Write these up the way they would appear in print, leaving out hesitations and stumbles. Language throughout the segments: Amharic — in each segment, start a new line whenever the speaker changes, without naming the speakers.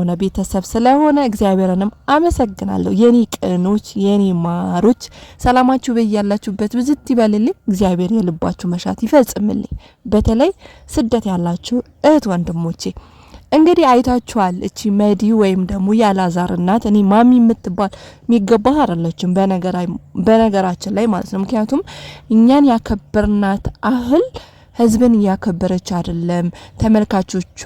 የሆነ ቤተሰብ ስለሆነ እግዚአብሔርንም አመሰግናለሁ። የኔ ቅኖች የኔ ማሮች ሰላማችሁ በያላችሁበት ብዝት ይበልልኝ። እግዚአብሔር የልባችሁ መሻት ይፈጽምልኝ። በተለይ ስደት ያላችሁ እህት ወንድሞቼ እንግዲህ አይታችኋል። እቺ መዲ ወይም ደግሞ ያላዛር እናት እኔ ማሚ የምትባል የሚገባ አይደለችም በነገራችን ላይ ማለት ነው። ምክንያቱም እኛን ያከበርናት አህል ህዝብን እያከበረች አይደለም፣ ተመልካቾቿ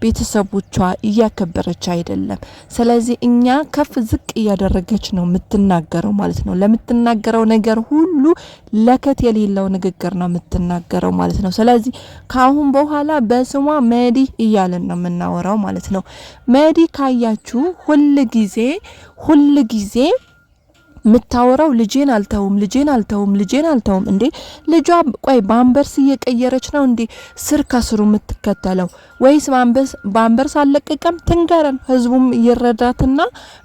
ቤተሰቦቿ እያከበረች አይደለም። ስለዚህ እኛ ከፍ ዝቅ እያደረገች ነው የምትናገረው ማለት ነው። ለምትናገረው ነገር ሁሉ ለከት የሌለው ንግግር ነው የምትናገረው ማለት ነው። ስለዚህ ካሁን በኋላ በስሟ መዲ እያለን ነው የምናወራው ማለት ነው። መዲ ካያችሁ ሁሉ ጊዜ ምታወራው ልጄን አልተውም እንዴ ልጇ ቆይ ባምበርስ እየቀየረች ነው እንዴ ስር ከስሩ የምትከተለው ወይስ ባምበርስ አለቀቀም ትንገረን ህዝቡም ይረዳትና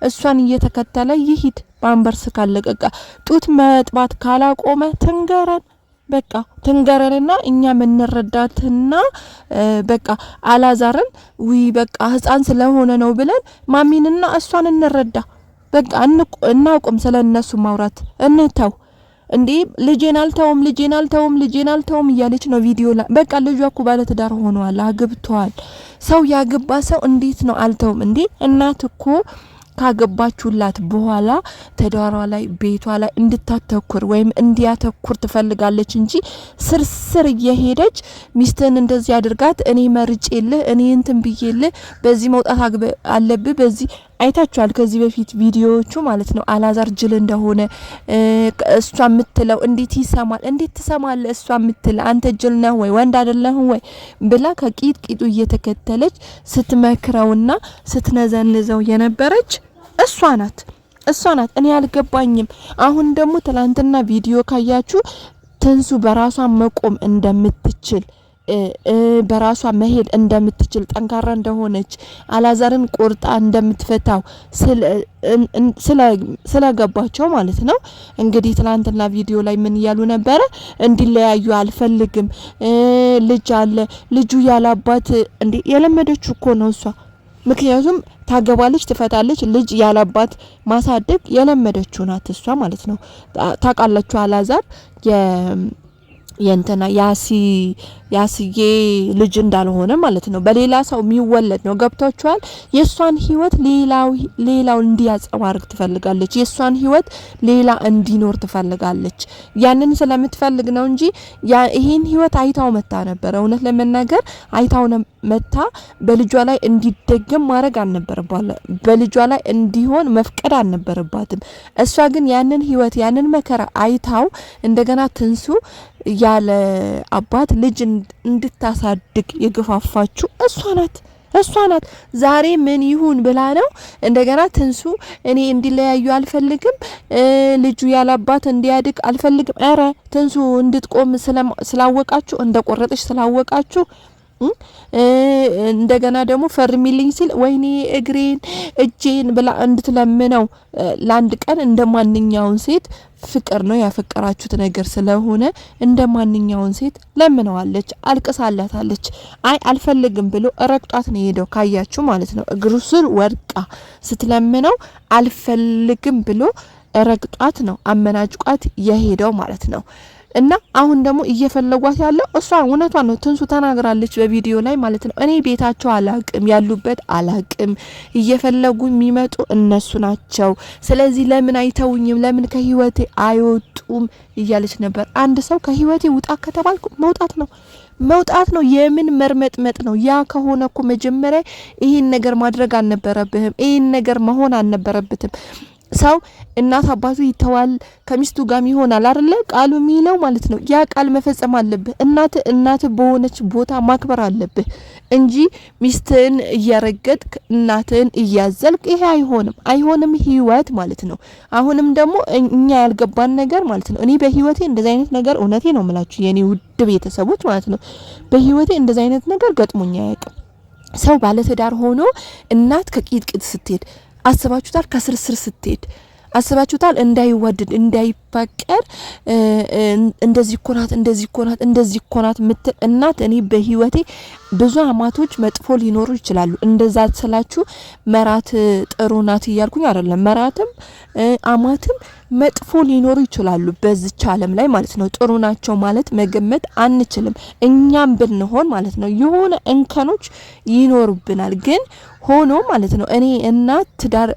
እሷን እየተከተለ ይሂድ ባምበርስ ካለቀቀ ጡት መጥባት ካላቆመ ትንገረን በቃ ትንገረንና እኛ ምንረዳትና በቃ አላዛርን በቃ ህፃን ስለሆነ ነው ብለን ማሚንና እሷን እንረዳ በቃ እናቆም ስለነሱ ማውራት እንተው እንዴ ልጄን አልተውም እያለች ነው ቪዲዮ ላይ በቃ ልጇ እኮ ባለ ትዳር ሆኗል አግብቷል ሰው ያገባ ሰው እንዴት ነው አልተውም እንዴ እናት እኮ ካገባችሁላት በኋላ ተዳሯ ላይ ቤቷ ላይ እንድታተኩር ወይም እንዲያተኩር ትፈልጋለች እንጂ ስርስር እየሄደች ሚስትን እንደዚህ አድርጋት እኔ መርጬልህ እኔ እንትን ብዬልህ በዚህ መውጣት አለብህ በዚህ አይታችኋል ከዚህ በፊት ቪዲዮዎቹ ማለት ነው አላዛር ጅል እንደሆነ እሷ የምትለው እንዴት ትሰማለህ እሷ የምትለው አንተ ጅል ነህ ወይ ወንድ አይደለህ ወይ ብላ ከቂጡ እየተከተለች ስትመክረውና ስትነዘንዘው የነበረች እሷ ናት እኔ አልገባኝም አሁን ደግሞ ትላንትና ቪዲዮ ካያችሁ ትንሱ በራሷ መቆም እንደምትችል በራሷ መሄድ እንደምትችል ጠንካራ እንደሆነች አላዛርን ቆርጣ እንደምትፈታው ስለገባቸው ማለት ነው። እንግዲህ ትላንትና ቪዲዮ ላይ ምን ያሉ ነበር እንዲለያዩ አልፈልግም ልጅ አለ ልጁ ያላባት እንዴ የለመደችው እኮ ነው እሷ ምክንያቱም ታገባለች ትፈታለች ልጅ ያላባት ማሳደግ የለመደችው ናት እሷ ማለት ነው። ታቃላችሁ አላዛር የእንትና ያስዬ ልጅ እንዳልሆነ ማለት ነው በሌላ ሰው የሚወለድ ነው ገብቷችኋል የሷን ህይወት ሌላው እንዲያጸባርቅ ትፈልጋለች የሷን ህይወት ሌላ እንዲኖር ትፈልጋለች ያንን ስለምትፈልግ ነው እንጂ ይሄን ህይወት አይታው መታ ነበር እውነት ለመናገር አይታው መታ በልጇ ላይ እንዲደገም ማድረግ አልነበረባትም በልጇ ላይ እንዲሆን መፍቀድ አልነበረባትም እሷ ግን ያንን ህይወት ያንን መከራ አይታው እንደገና ትንሱ ያለ አባት ልጅ እንድታሳድግ የገፋፋችሁ እሷ ናት ዛሬ ምን ይሁን ብላ ነው እንደገና ትንሱ እኔ እንዲለያዩ አልፈልግም ልጁ ያለ አባት እንዲያድግ አልፈልግም አረ ትንሱ እንድትቆም ስላወቃችሁ እንደቆረጠች ስላወቃችሁ እንደገና ደግሞ ፈርሚልኝ ሲል ወይኔ እጄን ብላ እንድትለምነው ለአንድ ቀን እንደማንኛውን ሴት ፍቅር ነው ያፈቀራችሁት ነገር ስለሆነ እንደማንኛውን ሴት ለምነዋለች አልቅሳላታለች አይ አልፈልግም ብሎ ረግጧት ነው ሄደው ካያችሁ ማለት ነው እግሩ ስር ወድቃ ስትለምነው አልፈልግም ብሎ ረግጧት ነው አመናጭቋት የሄደው ማለት ነው። እና አሁን ደግሞ እየፈለጓት ያለው እሷ እውነቷን ነው ትንሱ ተናግራለች በቪዲዮ ላይ ማለት ነው እኔ ቤታቸው አላቅም ያሉበት አላቅም እየፈለጉ የሚመጡ እነሱ ናቸው ስለዚህ ለምን አይተውኝም ለምን ከህይወቴ አይወጡም እያለች ነበር አንድ ሰው ከህይወቴ ውጣ ከተባልኩ መውጣት ነው የምን መርመጥመጥ ነው ያ ከሆነ እኮ መጀመሪያ ይሄን ነገር ማድረግ አልነበረብህም ይሄን ነገር መሆን አልነበረበትም ሰው እናት አባቱ ይተዋል ከሚስቱ ጋር ይሆናል አይደለ ቃሉ የሚለው ማለት ነው ያ ቃል መፈጸም አለብህ እናት በሆነች ቦታ ማክበር አለብህ እንጂ ሚስትን እያረገጥክ እናትን እያዘልክ ይሄ አይሆንም ህይወት ማለት ነው አሁንም ደግሞ እኛ ያልገባን ነገር ማለት ነው እኔ በህይወቴ እንደዚህ አይነት ነገር እውነቴ ነው የምላችሁ የኔ ውድ ቤተሰቦች ማለት ነው በህይወቴ እንደዚህ አይነት ነገር ገጥሞኛ ያውቃል ሰው ባለትዳር ሆኖ እናት ከቂጥቂጥ ስትሄድ አስባችሁታል ከስርስር ስትሄድ አስባችሁታል እንዳይወደድ እንዳይፋቀር እንደዚህ ኮናት ምት እናት እኔ በህይወቴ ብዙ አማቶች መጥፎ ሊኖሩ ይችላሉ። እንደዛ ስላችሁ መራት ጥሩ ናት እያልኩኝ አይደለም። መራትም አማትም መጥፎ ሊኖሩ ይችላሉ በዚች ዓለም ላይ ማለት ነው። ጥሩ ናቸው ማለት መገመት አንችልም። እኛም ብንሆን ማለት ነው የሆነ እንከኖች ይኖሩብናል። ግን ሆኖ ማለት ነው እኔ እናት ትዳር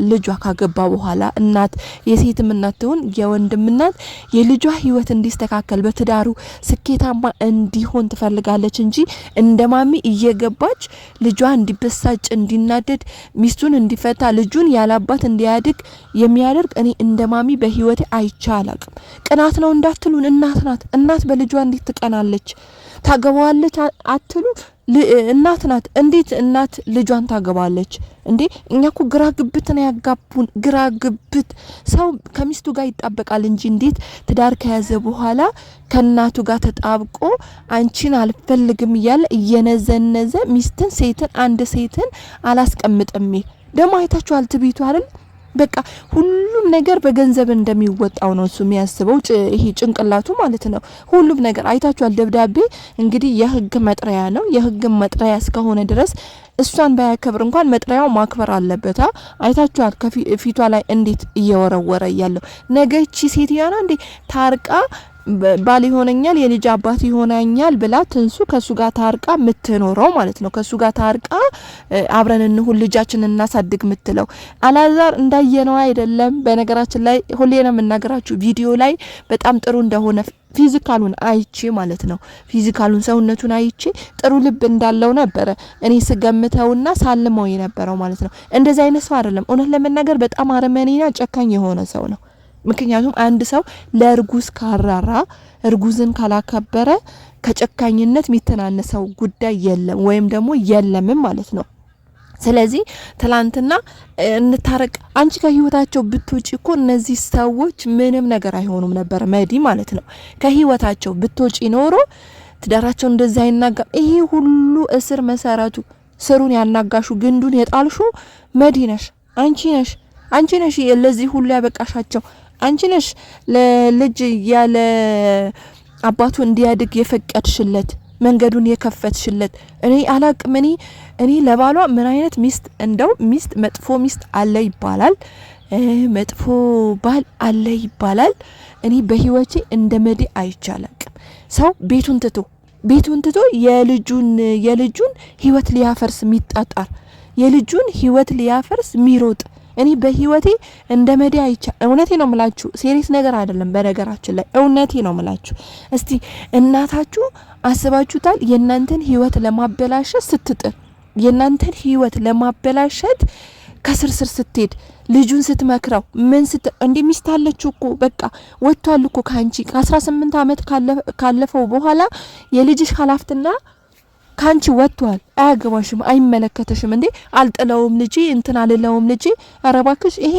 ልጇ ካገባ በኋላ እናት የሴትም እናት ትሁን የወንድም እናት የልጇ ህይወት እንዲስተካከል በትዳሩ ስኬታማ እንዲሆን ትፈልጋለች እንጂ እንደማሚ እየገባች ልጇ እንዲበሳጭ እንዲናደድ ሚስቱን እንዲፈታ ልጁን ያላባት እንዲያድግ የሚያደርግ እኔ እንደማሚ በህይወቴ አይቻላቅም። ቅናት ነው እንዳትሉን እናት ናት። እናት በልጇ እንዴት ትቀናለች? ታገባዋለች አትሉ? እናት ናት። እንዴት እናት ልጇን ታገባለች እንዴ? እኛኮ ግራ ግብት ነው ያጋቡን። ግራ ግብት ሰው ከሚስቱ ጋር ይጣበቃል እንጂ እንዴት ትዳር ከያዘ በኋላ ከናቱ ጋር ተጣብቆ አንቺን አልፈልግም እያለ እየነዘነዘ ሚስትን ሴትን አንድ ሴትን አላስቀምጥም። ደሞ አይታችኋል ትቢቱ አይደል? በቃ ሁሉም ነገር በገንዘብ እንደሚወጣው ነው እሱ የሚያስበው። ይሄ ጭንቅላቱ ማለት ነው። ሁሉም ነገር አይታችኋል። ደብዳቤ እንግዲህ የህግ መጥሪያ ነው። የህግ መጥሪያ እስከሆነ ድረስ እሷን ባያከብር እንኳን መጥሪያው ማክበር አለበት። አይታችኋል ከፊቷ ላይ እንዴት እየወረወረ ያለው ነገቺ ሴትዮዋ እንዴ ታርቃ ባል ይሆነኛል የልጅ አባት ይሆናኛል ብላ ትንሱ ከሱ ጋር ታርቃ ምትኖረው ማለት ነው። ከሱ ጋር ታርቃ አብረን እንሁን ልጃችንን እናሳድግ ምትለው አላዛር እንዳየነው አይደለም። በነገራችን ላይ ሁሌና መናገራችሁ ቪዲዮ ላይ በጣም ጥሩ እንደሆነ ፊዚካሉን አይቼ ማለት ነው። ፊዚካሉን ሰውነቱን አይቼ ጥሩ ልብ እንዳለው ነበር እኔ ስገምተውና ሳልመው የነበረው ማለት ነው። እንደዚህ አይነት ሰው አይደለም። እውነት ለመናገር በጣም አረመኔና ጨካኝ የሆነ ሰው ነው። ምክንያቱም አንድ ሰው ለእርጉዝ ካራራ እርጉዝን ካላከበረ ከጨካኝነት የሚተናነሰው ጉዳይ የለም ወይም ደግሞ የለምም ማለት ነው። ስለዚህ ትላንትና እንታረቅ አንቺ ከህይወታቸው ብትወጪ እኮ እነዚህ ሰዎች ምንም ነገር አይሆኑም ነበር መዲ ማለት ነው። ከህይወታቸው ብትወጪ ኖሮ ትዳራቸው እንደዛ አይናጋ። ይሄ ሁሉ እስር መሰረቱ ስሩን ያናጋሹ ግንዱን የጣልሹ መዲ ነሽ፣ አንቺ ነሽ ለዚህ ሁሉ ያበቃሻቸው። አንቺ ነሽ ለልጅ ያለ አባቱ እንዲያድግ የፈቀድሽለት መንገዱን የከፈትሽለት። እኔ አላቅም። እኔ ለባሏ ምን አይነት ሚስት እንደው ሚስት መጥፎ ሚስት አለ ይባላል፣ መጥፎ ባል አለ ይባላል። እኔ በህይወቴ እንደ መዲ አይቻላቅም። ሰው ቤቱን ትቶ የልጁን ህይወት ሊያፈርስ የሚጣጣር የልጁን ህይወት ሊያፈርስ የሚሮጥ እኔ በህይወቴ እንደ መዲ አይቻ። እውነቴ ነው ምላችሁ፣ ሴሪየስ ነገር አይደለም። በነገራችን ላይ እውነቴ ነው ምላችሁ። እስቲ እናታችሁ አስባችሁታል? የእናንተን ህይወት ለማበላሸት ስትጥር፣ የእናንተን ህይወት ለማበላሸት ከስርስር ስትሄድ፣ ልጁን ስትመክረው ምን እንዴ ሚስት አለችው እኮ በቃ ወጥቷል እኮ ካንቺ ከ18 አመት ካለፈው በኋላ የልጅሽ ኃላፊነትና ካንቺ ወጥቷል። አያገባሽም፣ አይመለከተሽም። እንዴ አልጥለውም ልጄ እንትን አልለውም ልጄ። አረባክሽ ይሄ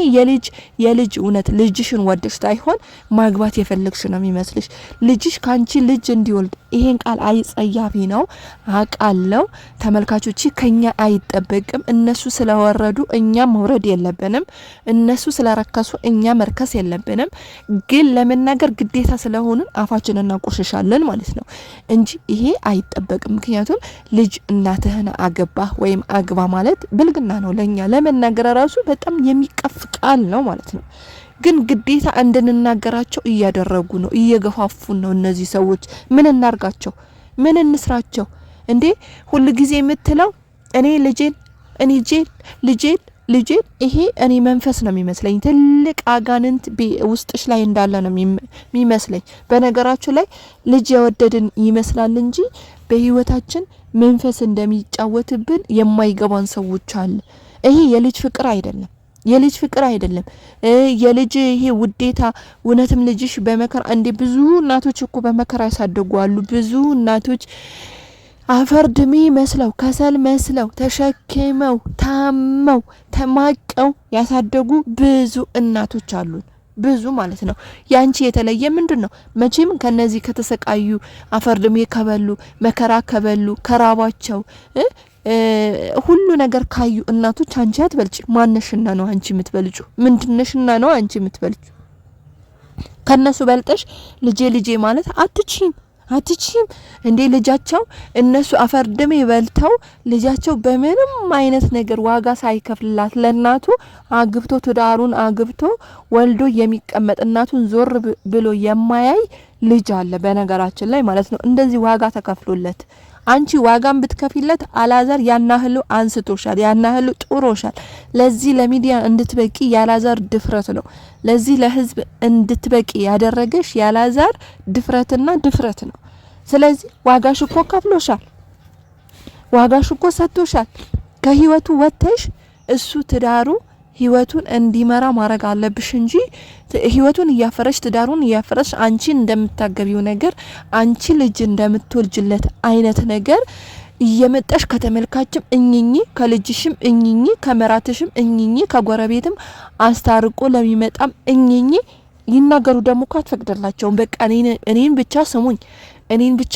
የልጅ እውነት ልጅሽን ወደሽ ሳይሆን ማግባት የፈለግሽ ነው የሚመስልሽ። ልጅሽ ካንቺ ልጅ እንዲወልድ ይሄን ቃል አይጸያፊ ነው አቃለው። ተመልካቾች ከኛ አይጠበቅም። እነሱ ስለወረዱ እኛ መውረድ የለብንም። እነሱ ስለረከሱ እኛ መርከስ የለብንም። ግን ለመናገር ግዴታ ስለሆንን አፋችንን እናቆሽሻለን ማለት ነው እንጂ ይሄ አይጠበቅም። ምክንያቱም ልጅ እናትህን አገባህ ወይም አግባ ማለት ብልግና ነው። ለኛ ለመናገር ራሱ በጣም የሚቀፍ ቃል ነው ማለት ነው። ግን ግዴታ እንድንናገራቸው እያደረጉ ነው፣ እየገፋፉን ነው እነዚህ ሰዎች። ምን እናርጋቸው? ምን እንስራቸው? እንዴ ሁሉ ጊዜ የምትለው እኔ ልጄን ይሄ እኔ መንፈስ ነው የሚመስለኝ። ትልቅ አጋንንት ውስጥሽ ላይ እንዳለ ነው የሚመስለኝ። በነገራችሁ ላይ ልጅ የወደድን ይመስላል እንጂ በህይወታችን መንፈስ እንደሚጫወትብን የማይገባን ሰዎች አለ። ይሄ የልጅ ፍቅር አይደለም። የልጅ ይሄ ውዴታ እውነትም ልጅሽ በመከራ እንዴ ብዙ እናቶች እኮ በመከራ ያሳደጉ አሉ። ብዙ እናቶች አፈር ድሜ መስለው ከሰል መስለው ተሸክመው ታመው ተማቀው ያሳደጉ ብዙ እናቶች አሉን። ብዙ ማለት ነው። ያንቺ የተለየ ምንድነው? መቼም ከነዚህ ከተሰቃዩ አፈር ድሜ ከበሉ መከራ ከበሉ ከራባቸው ሁሉ ነገር ካዩ እናቶች አንቺ አትበልጭ። ማነሽና ነው አንቺ የምትበልጩ? ምንድነሽና ነው አንቺ የምትበልጩ? ከነሱ በልጠሽ ልጄ ማለት አትችም እንዴ ልጃቸው እነሱ አፈርደም ይበልተው ልጃቸው በምንም አይነት ነገር ዋጋ ሳይከፍልላት ለናቱ አግብቶ ትዳሩን አግብቶ ወልዶ የሚቀመጥ እናቱን ዞር ብሎ የማያይ ልጅ አለ በነገራችን ላይ ማለት ነው። እንደዚህ ዋጋ ተከፍሎለት አንቺ ዋጋን ብትከፊለት አላዛር ያናህሉ አንስቶሻል፣ ያናህሉ ጥሮሻል። ለዚህ ለሚዲያ እንድትበቂ ያላዛር ድፍረት ነው። ለዚህ ለህዝብ እንድትበቂ ያደረገሽ ያላዛር ድፍረትና ድፍረት ነው። ስለዚህ ዋጋሽ እኮ ከፍሎሻል፣ ዋጋሽ እኮ ሰጥቶሻል። ከህይወቱ ወጥተሽ እሱ ትዳሩ ህይወቱን እንዲመራ ማድረግ አለብሽ እንጂ ህይወቱን እያፈረሽ ትዳሩን እያፈረሽ አንቺ እንደምታገቢው ነገር አንቺ ልጅ እንደምትወልጅለት አይነት ነገር እየመጣሽ ከተመልካችም እኝኝ ከልጅሽም እኝኝ ከመራትሽም እኝኝ ከጎረቤትም አስታርቆ ለሚመጣም እኝኝ ይናገሩ ደግሞ ካትፈቅደላቸው በቃ እኔን ብቻ ስሙኝ፣ እኔን ብቻ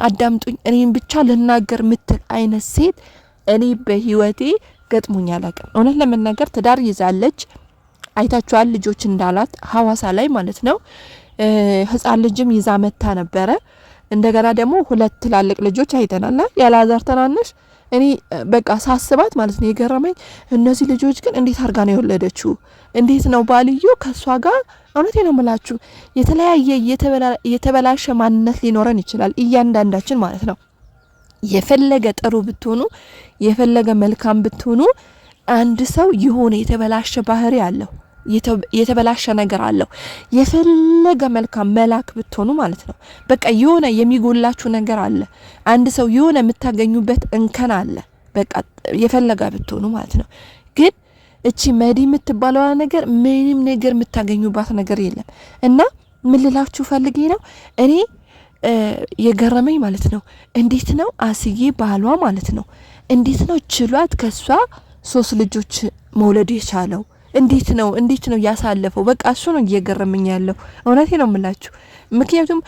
አዳምጡኝ፣ እኔን ብቻ ልናገር ምትል አይነት ሴት እኔ በህይወቴ ገጥሞኝ አላውቅም። እውነት ለመናገር ትዳር ይዛለች፣ አይታችኋል ልጆች እንዳላት ሐዋሳ ላይ ማለት ነው። ህፃን ልጅም ይዛ መታ ነበረ። እንደገና ደግሞ 2 ትላልቅ ልጆች አይተናል። ያላዛር ተናነሽ እኔ በቃ ሳስባት ማለት ነው የገረመኝ እነዚህ ልጆች ግን እንዴት አርጋ ነው የወለደችው? እንዴት ነው ባልዮ ከሷ ጋር እውነቴ ነው የምላችሁ የተለያየ የተበላሸ ማንነት ሊኖረን ይችላል እያንዳንዳችን ማለት ነው። የፈለገ ጥሩ ብትሆኑ የፈለገ መልካም ብትሆኑ አንድ ሰው የሆነ የተበላሸ ባህሪ አለው፣ የተበላሸ ነገር አለው። የፈለገ መልካም መላክ ብትሆኑ ማለት ነው በቃ የሆነ የሚጎላችሁ ነገር አለ። አንድ ሰው የሆነ የምታገኙበት እንከን አለ በቃ የፈለገ ብትሆኑ ማለት ነው። ግን እቺ መዲ የምትባለው ነገር ምንም ነገር የምታገኙባት ነገር የለም። እና ምን ልላችሁ ፈልጌ ነው እኔ የገረመኝ ማለት ነው እንዴት ነው አስዬ ባሏ ማለት ነው እንዴት ነው ችሏት ከሷ 3 ልጆች መውለድ የቻለው? እንዴት ነው ያሳለፈው? በቃ እሱ ነው እየገረመኝ ያለው እውነቴ ነው የምላችሁ። ምክንያቱም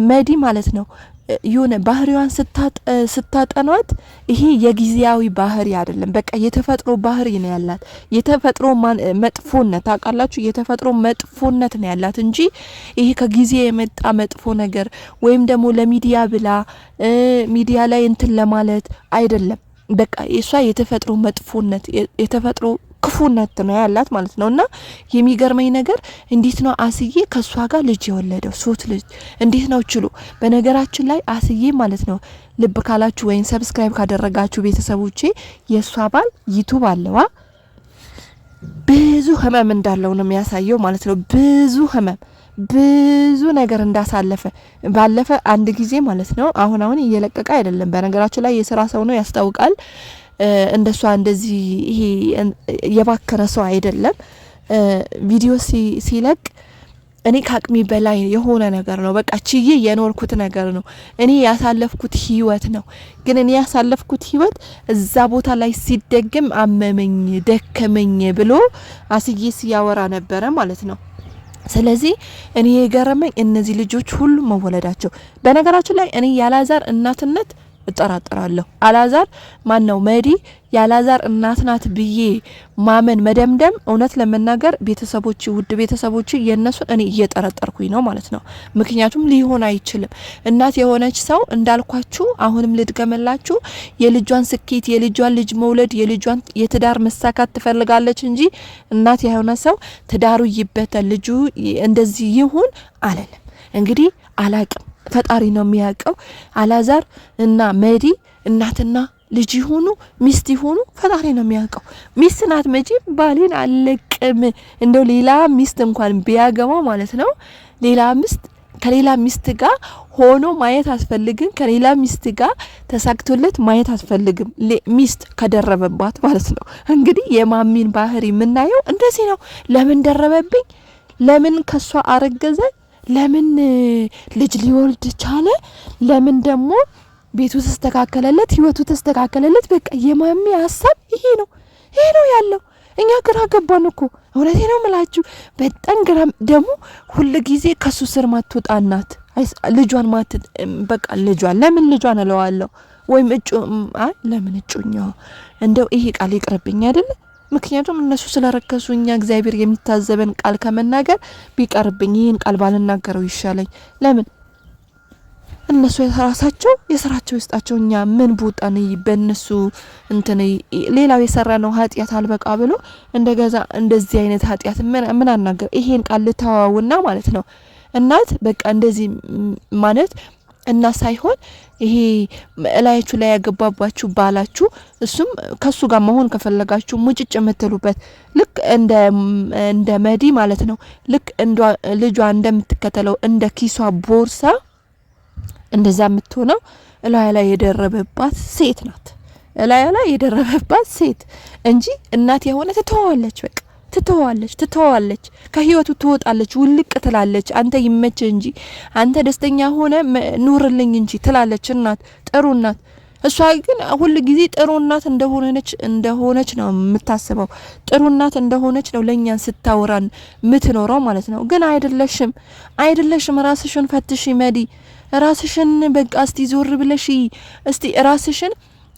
መዲ ማለት ነው የሆነ ባህሪዋን ስታጠኗት ይሄ የጊዜያዊ ባህሪ አይደለም፣ በቃ የተፈጥሮ ባህሪ ነው ያላት። የተፈጥሮ መጥፎነት ታውቃላችሁ፣ የተፈጥሮ መጥፎነት ነው ያላት እንጂ ይሄ ከጊዜ የመጣ መጥፎ ነገር ወይም ደግሞ ለሚዲያ ብላ ሚዲያ ላይ እንትን ለማለት አይደለም። በቃ እሷ የተፈጥሮ መጥፎነት የተፈጥሮ ክፉነት ነው ያላት ማለት ነውና የሚገርመኝ ነገር እንዴት ነው አስዬ ከሷ ጋር ልጅ የወለደው 3 ልጅ እንዴት ነው ችሎ? በነገራችን ላይ አስዬ ማለት ነው ልብ ካላችሁ ወይን ሰብስክራይብ ካደረጋችሁ ቤተሰቦቼ የሷ ባል ዩቲዩብ አለዋ ብዙ ህመም እንዳለው ነው የሚያሳየው ማለት ነው። ብዙ ነገር እንዳሳለፈ ባለፈ አንድ ጊዜ ማለት ነው አሁን እየለቀቀ አይደለም። በነገራችን ላይ የሥራ ሰው ነው ያስታውቃል። እንደሷ እንደዚህ ይሄ የባከረ ሰው አይደለም። ቪዲዮ ሲለቅ እኔ ካቅሚ በላይ የሆነ ነገር ነው በቃ ችዬ የኖርኩት ነገር ነው፣ እኔ ያሳለፍኩት ህይወት ነው። ግን እኔ ያሳለፍኩት ህይወት እዛ ቦታ ላይ ሲደገም አመመኝ ደከመኝ ብሎ አስዬ ሲያወራ ነበረ ማለት ነው። ስለዚህ እኔ የገረመኝ እነዚህ ልጆች ሁሉ መወለዳቸው። በነገራችን ላይ እኔ ያላዛር እናትነት እጠራጠራለሁ። አላዛር ማን ነው መዲ ያላዛር እናት ናት ብዬ ማመን መደምደም እውነት ለመናገር ቤተሰቦች ውድ ቤተሰቦች የነሱን እኔ እየጠረጠርኩኝ ነው ማለት ነው። ምክንያቱም ሊሆን አይችልም። እናት የሆነች ሰው እንዳልኳችሁ አሁንም ልድገመላችሁ የልጇን ስኬት የልጇን ልጅ መውለድ የልጇን የትዳር መሳካት ትፈልጋለች እንጂ እናት የሆነ ሰው ትዳሩ ይበተን ልጁ እንደዚህ ይሁን አላለም። እንግዲህ አላቅም ፈጣሪ ነው የሚያውቀው። አላዛር እና መዲ እናትና ልጅ ይሁኑ ሚስት ይሁኑ ፈጣሪ ነው የሚያውቀው። ሚስት ናት መጂ ባሌን አለቅም እንደው ሌላ ሚስት እንኳን ቢያገባ ማለት ነው ሌላ ሚስት ከሌላ ሚስት ጋር ሆኖ ማየት አስፈልግም። ከሌላ ሚስት ጋር ተሳክቶለት ማየት አስፈልግም። ሚስት ከደረበባት ማለት ነው። እንግዲህ የማሚን ባህሪ የምናየው እንደዚህ ነው። ለምን ደረበብኝ? ለምን ከሷ አረገዘ? ለምን ልጅ ሊወልድ ቻለ? ለምን ደግሞ ቤቱ ተስተካከለለት፣ ህይወቱ ተስተካከለለት? በቃ የማሚ ሐሳብ ይሄ ነው ያለው። እኛ ግራ ገባን እኮ እውነቴ ነው የምላችሁ። በጣም ግራ ደግሞ ሁሉ ጊዜ ከሱ ስር ማትወጣ እናት ልጇን በቃ ለምን ልጇን እለዋለሁ ወይም ለምን እጩኛው እንደው ይሄ ቃል ይቅርብኝ አይደል? ምክንያቱም እነሱ ስለረከሱ እኛ እግዚአብሔር የሚታዘበን ቃል ከመናገር ቢቀርብኝ ይሄን ቃል ባልናገረው ይሻለኝ። ለምን እነሱ የስራቸው ይስጣቸው። እኛ ምን ቦጣን በእነሱ እንትን ሌላው የሰራነው ኃጢያት አልበቃ ብሎ እንደገዛ እንደዚህ አይነት ኃጢያት ምን አናገር። ይሄን ቃል ልተዋውና ማለት ነው እናት በቃ እንደዚህ ማለት እና ሳይሆን ይሄ እላያችሁ ላይ ያገባባችሁ ባላችሁ እሱም ከሱ ጋር መሆን ከፈለጋችሁ ሙጭጭ የምትሉበት ልክ እንደ መዲ ማለት ነው። ልክ ልጇ እንደምትከተለው እንደ ኪሷ ቦርሳ እንደዛ የምትሆነው እላያ ላይ የደረበባት ሴት ናት። እላያ ላይ የደረበባት ሴት እንጂ እናት የሆነ ትተዋለች። በቃ ትተዋለች ከህይወቱ ትወጣለች፣ ውልቅ ትላለች። አንተ ይመች እንጂ አንተ ደስተኛ ሆነ ኑርልኝ እንጂ ትላለች እናት፣ ጥሩ እናት። እሷ ግን ሁሉ ጊዜ ጥሩ እናት እንደሆነች ነው የምታስበው። ጥሩ እናት እንደሆነች ነው ለኛን ስታወራን የምትኖረው ማለት ነው። ግን አይደለሽም። ራስሽን ፈትሽ መዲ፣ ራስሽን በቃ እስቲ ዞር ብለሽ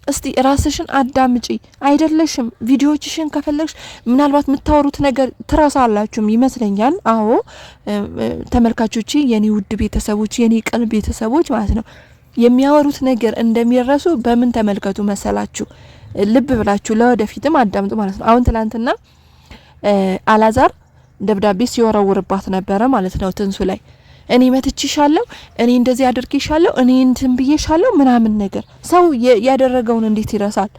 እስቲ ራስሽን አዳምጪ። አይደለሽም ቪዲዮዎችሽን ከፈለግሽ ምናልባት የምታወሩት ነገር ትረሳላችሁም ይመስለኛል። አዎ ተመልካቾቼ፣ የኔ ውድ ቤተሰቦች፣ የኔ ቀልብ ቤተሰቦች ማለት ነው የሚያወሩት ነገር እንደሚረሱ በምን ተመልከቱ መሰላችሁ? ልብ ብላችሁ ለወደፊትም አዳምጡ ማለት ነው። አሁን ትላንትና አላዛር ደብዳቤ ሲወረውርባት ነበረ ማለት ነው ትንሱ ላይ። እኔ መትችሻለሁ፣ እኔ እንደዚህ አድርጌሻለሁ፣ እኔ እንትን ብዬሻለሁ ምናምን ነገር። ሰው ያደረገውን እንዴት ይረሳል?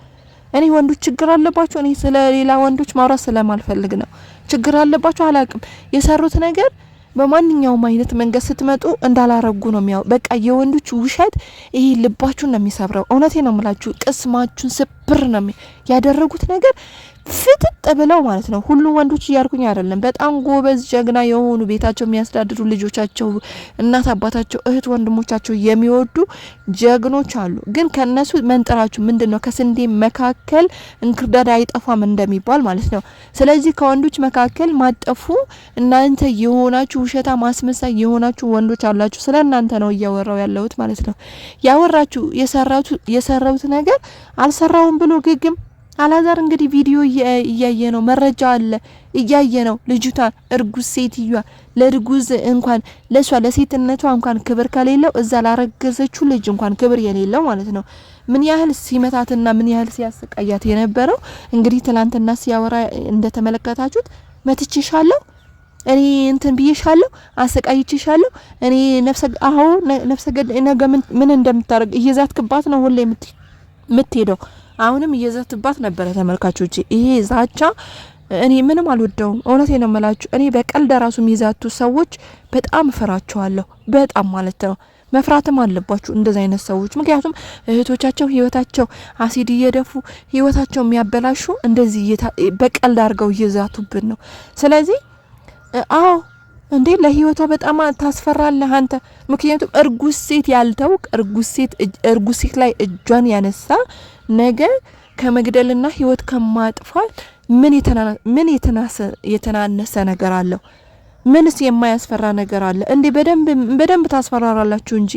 እኔ ወንዶች ችግር አለባቸው። እኔ ስለ ሌላ ወንዶች ማውራት ስለማልፈልግ ነው። ችግር አለባቸው አላቅም። የሰሩት ነገር በማንኛውም አይነት መንገድ ስትመጡ እንዳላረጉ ነው የሚያው። በቃ የወንዶች ውሸት ይሄ ልባችሁን ነው የሚሰብረው። እውነቴ ነው የምላችሁ፣ ቅስማችሁን ስብር ነው ያደረጉት ነገር ፍጥጥ ብለው ማለት ነው። ሁሉም ወንዶች እያልኩኝ አይደለም። በጣም ጎበዝ ጀግና የሆኑ ቤታቸው የሚያስተዳድሩ ልጆቻቸው፣ እናት አባታቸው፣ እህት ወንድሞቻቸው የሚወዱ ጀግኖች አሉ። ግን ከነሱ መንጠራችሁ ምንድነው? ከስንዴ መካከል እንክርዳድ አይጠፋም እንደሚባል ማለት ነው። ስለዚህ ከወንዶች መካከል ማጠፉ እናንተ የሆናችሁ ውሸታ ማስመሳይ የሆናችሁ ወንዶች አላችሁ። ስለ እናንተ ነው እያወራው ያለሁት ማለት ነው። ያወራችሁ የሰራውት ነገር አልሰራውም ብሎ ግግም አላዛር እንግዲህ ቪዲዮ እያየ ነው፣ መረጃ አለ እያየ ነው። ልጅቷ እርጉዝ ሴትዮዋ ለእርጉዝ እንኳን ለሷ ለሴትነቷ እንኳን ክብር ከሌለው እዛ ላረገዘችው ልጅ እንኳን ክብር የሌለው ማለት ነው። ምን ያህል ሲመታትና ምን ያህል ሲያሰቃያት የነበረው እንግዲህ ትላንትና ሲያወራ እንደተመለከታችሁት መትቼሻለሁ፣ እኔ እንትን ብዬሻለሁ፣ አሰቃይቼሻለሁ፣ እኔ ነፍሰ ነገ ምን እንደምታረግ እየዛትክባት ነው ሁሌ የምትሄደው። አሁንም እየዘትባት ነበረ ተመልካቾቼ። ይሄ ዛቻ እኔ ምንም አልወደውም። እውነቴ ነው የምላችሁ። እኔ በቀልድ ራሱ የሚዛቱ ሰዎች በጣም እፈራቸዋለሁ። በጣም ማለት ነው። መፍራትም አለባችሁ እንደዛ አይነት ሰዎች። ምክንያቱም እህቶቻቸው ህይወታቸው አሲድ እየደፉ ህይወታቸው የሚያበላሹ እንደዚህ በቀልድ አድርገው እየዛቱብን ነው። ስለዚህ አዎ እንዴ ለህይወቷ በጣም ታስፈራለህ አንተ። ምክንያቱም እርጉዝ ሴት ያልተውቅ እርጉዝ ሴት ላይ እጇን ያነሳ ነገ ከመግደልና ህይወት ከማጥፋት ምን የተናነሰ ነገር አለው? ምንስ የማያስፈራ ነገር አለ እንዴ? በደንብ ታስፈራራላችሁ እንጂ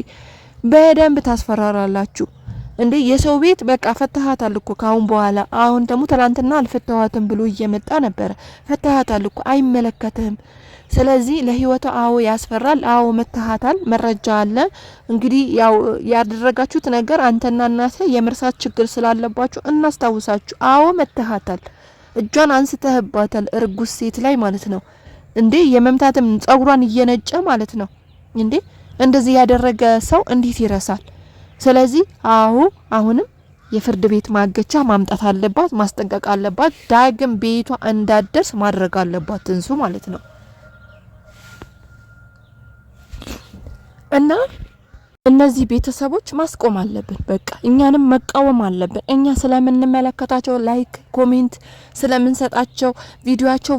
በደንብ ታስፈራራላችሁ እንዴ። የሰው ቤት በቃ ፈተሃታል እኮ ካሁን በኋላ። አሁን ደግሞ ትላንትና አልፈተሃትም ብሎ እየመጣ ነበረ። ፈተሃታል እኮ አይመለከትህም። ስለዚህ ለህይወቷ አዎ ያስፈራል። አዎ መተሃታል፣ መረጃ አለ። እንግዲህ ያው ያደረጋችሁት ነገር አንተና እናት የመርሳት ችግር ስላለባችሁ እናስታውሳችሁ። አዎ መተሃታል፣ እጇን አንስተህባታል እርጉዝ ሴት ላይ ማለት ነው እንዴ። የመምታትም ጸጉሯን እየነጨ ማለት ነው እንዴ። እንደዚህ ያደረገ ሰው እንዴት ይረሳል? ስለዚህ አሁንም የፍርድ ቤት ማገቻ ማምጣት አለባት፣ ማስጠንቀቅ አለባት። ዳግም ቤቷ እንዳደርስ ማድረግ አለባት ትንሱ ማለት ነው። እና እነዚህ ቤተሰቦች ማስቆም አለብን። በቃ እኛንም መቃወም አለብን። እኛ ስለምንመለከታቸው ላይክ ኮሜንት ስለምንሰጣቸው ቪዲዮአቸው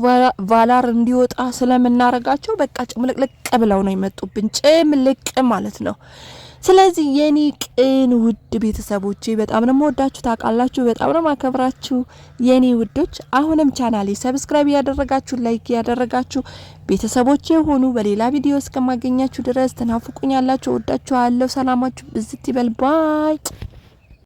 ቫላር እንዲወጣ ስለምናረጋቸው በቃ ጭምልቅልቅ ብለው ነው የመጡብን። ጭምልቅ ማለት ነው። ስለዚህ የኔ ቅን ውድ ቤተሰቦቼ በጣም ነው ወዳችሁ ታውቃላችሁ። በጣም ነው ማከብራችሁ የኔ ውዶች። አሁንም ቻናሌ ሰብስክራይብ ያደረጋችሁ ላይክ ያደረጋችሁ ቤተሰቦቼ ሆኑ። በሌላ ቪዲዮ እስከማገኛችሁ ድረስ ተናፍቁኛላችሁ። ወዳችኋለሁ። ሰላማችሁ ብዝት ይበል። ባይ